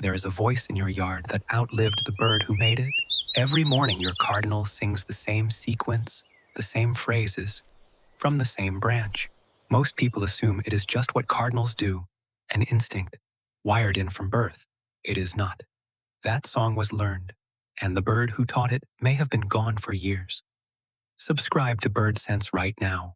There is a voice in your yard that outlived the bird who made it. Every morning your cardinal sings the same sequence, the same phrases, from the same branch. Most people assume it is just what cardinals do, an instinct, wired in from birth. It is not. That song was learned, and the bird who taught it may have been gone for years. Subscribe to BirdSense right now.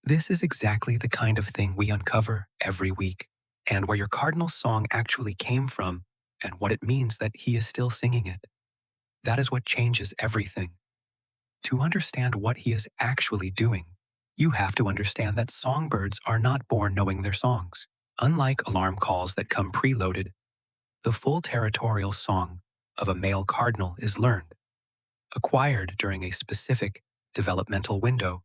This is exactly the kind of thing we uncover every week, and where your cardinal's song actually came from, and what it means that he is still singing it. That is what changes everything. To understand what he is actually doing, you have to understand that songbirds are not born knowing their songs. Unlike alarm calls that come preloaded, the full territorial song of a male cardinal is learned, acquired during a specific developmental window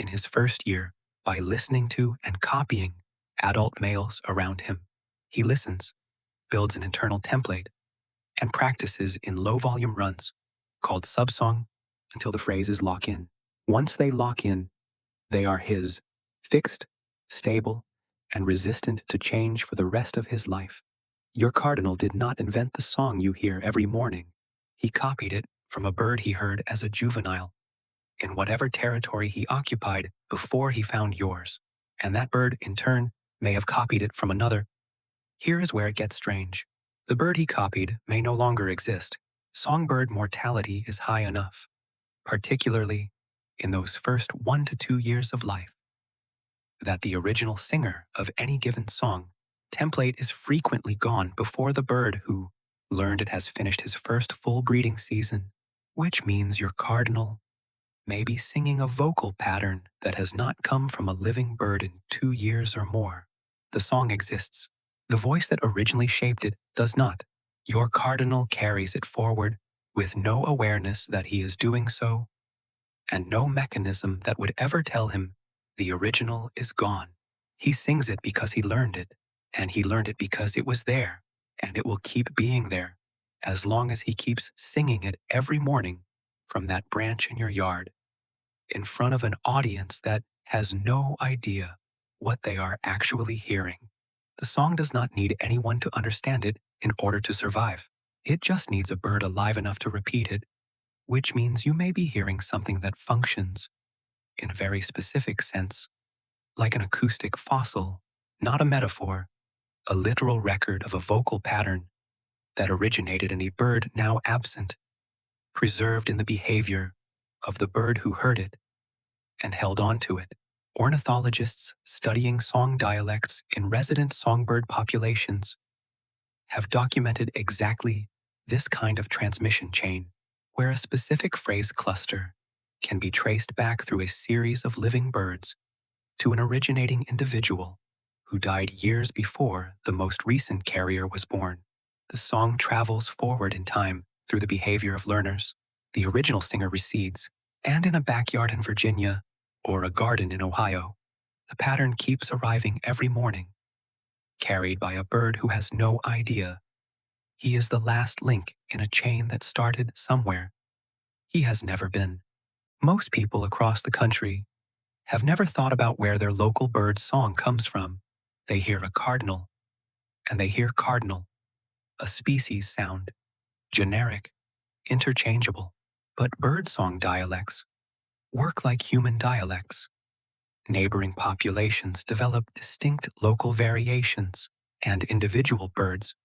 in his first year by listening to and copying adult males around him. He listens, builds an internal template, and practices in low-volume runs called subsong until the phrases lock in. Once they lock in, they are his, fixed, stable, and resistant to change for the rest of his life. Your cardinal did not invent the song you hear every morning. He copied it from a bird he heard as a juvenile, in whatever territory he occupied before he found yours, and that bird, in turn, may have copied it from another. Here is where it gets strange. The bird he copied may no longer exist. Songbird mortality is high enough, particularly in those first 1 to 2 years of life, that the original singer of any given song template is frequently gone before the bird who learned it has finished his first full breeding season, which means your cardinal may be singing a vocal pattern that has not come from a living bird in 2 years or more. The song exists. The voice that originally shaped it does not. Your cardinal carries it forward with no awareness that he is doing so, and no mechanism that would ever tell him the original is gone. He sings it because he learned it, and he learned it because it was there, and it will keep being there as long as he keeps singing it every morning from that branch in your yard, in front of an audience that has no idea what they are actually hearing. The song does not need anyone to understand it in order to survive. It just needs a bird alive enough to repeat it, which means you may be hearing something that functions, in a very specific sense, like an acoustic fossil, not a metaphor, a literal record of a vocal pattern that originated in a bird now absent, preserved in the behavior of the bird who heard it and held on to it. Ornithologists studying song dialects in resident songbird populations have documented exactly this kind of transmission chain, where a specific phrase cluster can be traced back through a series of living birds to an originating individual who died years before the most recent carrier was born. The song travels forward in time through the behavior of learners. The original singer recedes, and in a backyard in Virginia or a garden in Ohio, the pattern keeps arriving every morning, carried by a bird who has no idea. He is the last link in a chain that started somewhere he has never been. Most people across the country have never thought about where their local bird song comes from. They hear a cardinal, and they hear cardinal, a species sound, generic, interchangeable. But birdsong dialects work like human dialects. Neighboring populations develop distinct local variations, and individual birds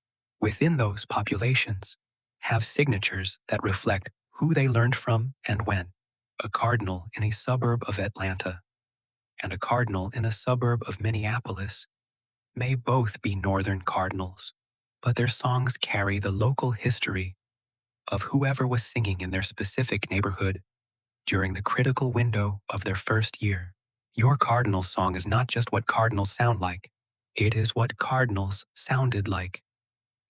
within those populations have signatures that reflect who they learned from and when. A cardinal in a suburb of Atlanta and a cardinal in a suburb of Minneapolis may both be northern cardinals, but their songs carry the local history of whoever was singing in their specific neighborhood during the critical window of their first year. Your cardinal song is not just what cardinals sound like, it is what cardinals sounded like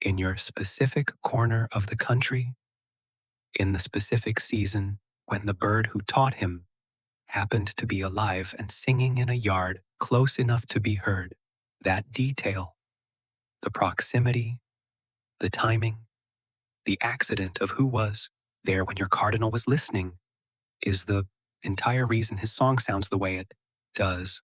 in your specific corner of the country, in the specific season when the bird who taught him happened to be alive and singing in a yard close enough to be heard. That detail, the proximity, the timing, the accident of who was there when your cardinal was listening, is the entire reason his song sounds the way it does.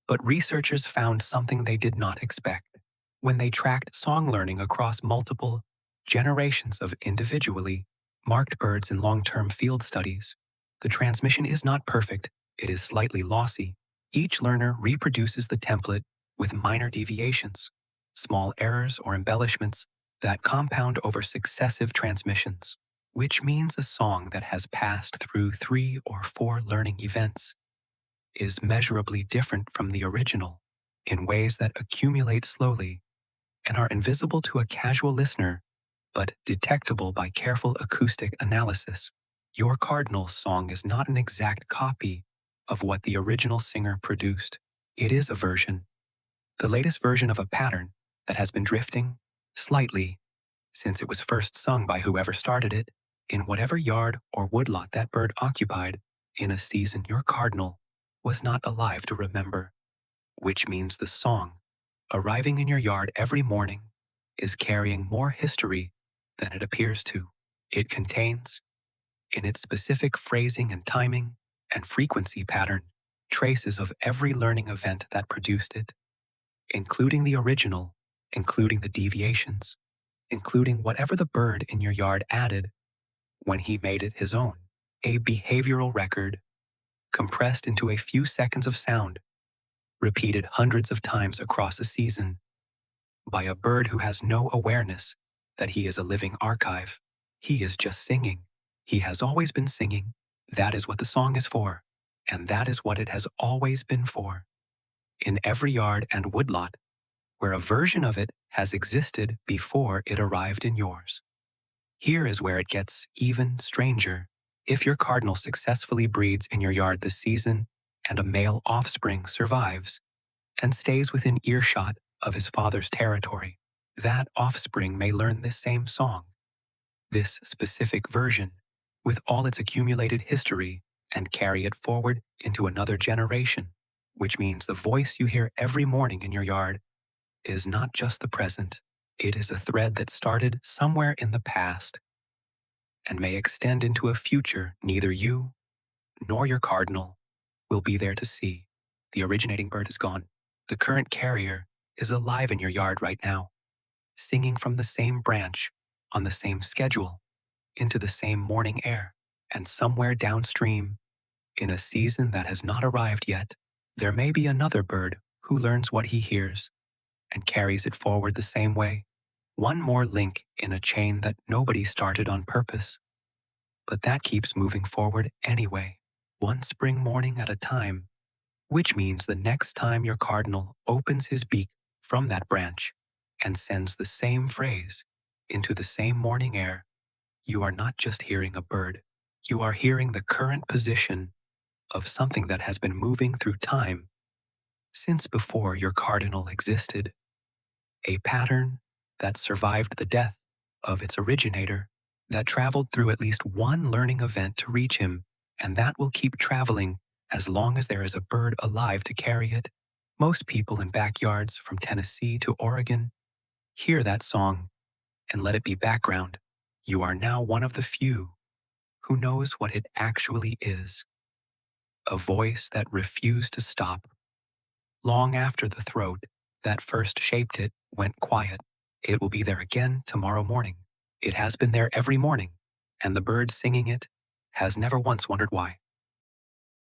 But researchers found something they did not expect. when they tracked song learning across multiple generations of individually marked birds in long-term field studies. The transmission is not perfect, it is slightly lossy. Each learner reproduces the template with minor deviations, small errors or embellishments that compound over successive transmissions, which means a song that has passed through 3 or 4 learning events is measurably different from the original in ways that accumulate slowly and are invisible to a casual listener, but detectable by careful acoustic analysis. Your Cardinal song is not an exact copy of what the original singer produced. It is a version, the latest version of a pattern that has been drifting slightly since it was first sung by whoever started it, in whatever yard or woodlot that bird occupied in a season your Cardinal was not alive to remember, which means the song, arriving in your yard every morning, is carrying more history than it appears to. It contains, in its specific phrasing and timing and frequency pattern, traces of every learning event that produced it, including the original, including the deviations, including whatever the bird in your yard added when he made it his own. A behavioral record compressed into a few seconds of sound, repeated hundreds of times across a season by a bird who has no awareness that he is a living archive. He is just singing. He has always been singing. That is what the song is for, and that is what it has always been for. In every yard and woodlot where a version of it has existed before it arrived in yours. Here is where it gets even stranger. If your Cardinal successfully breeds in your yard this season and a male offspring survives and stays within earshot of his father's territory, that offspring may learn this same song, this specific version, with all its accumulated history, and carry it forward into another generation, which means the voice you hear every morning in your yard is not just the present. It is a thread that started somewhere in the past and may extend into a future neither you nor your Cardinal will be there to see. The originating bird is gone. The current carrier is alive in your yard right now, singing from the same branch, on the same schedule, into the same morning air, and somewhere downstream, in a season that has not arrived yet, there may be another bird who learns what he hears and carries it forward the same way. One more link in a chain that nobody started on purpose, but that keeps moving forward anyway, one spring morning at a time, which means the next time your Cardinal opens his beak from that branch and sends the same phrase into the same morning air, you are not just hearing a bird, you are hearing the current position of something that has been moving through time since before your Cardinal existed, a pattern that survived the death of its originator, that traveled through at least one learning event to reach him, and that will keep traveling as long as there is a bird alive to carry it. Most people in backyards from Tennessee to Oregon hear that song and let it be background. You are now one of the few who knows what it actually is. A voice that refused to stop. Long after the throat that first shaped it went quiet, it will be there again tomorrow morning. It has been there every morning, and the bird singing it has never once wondered why.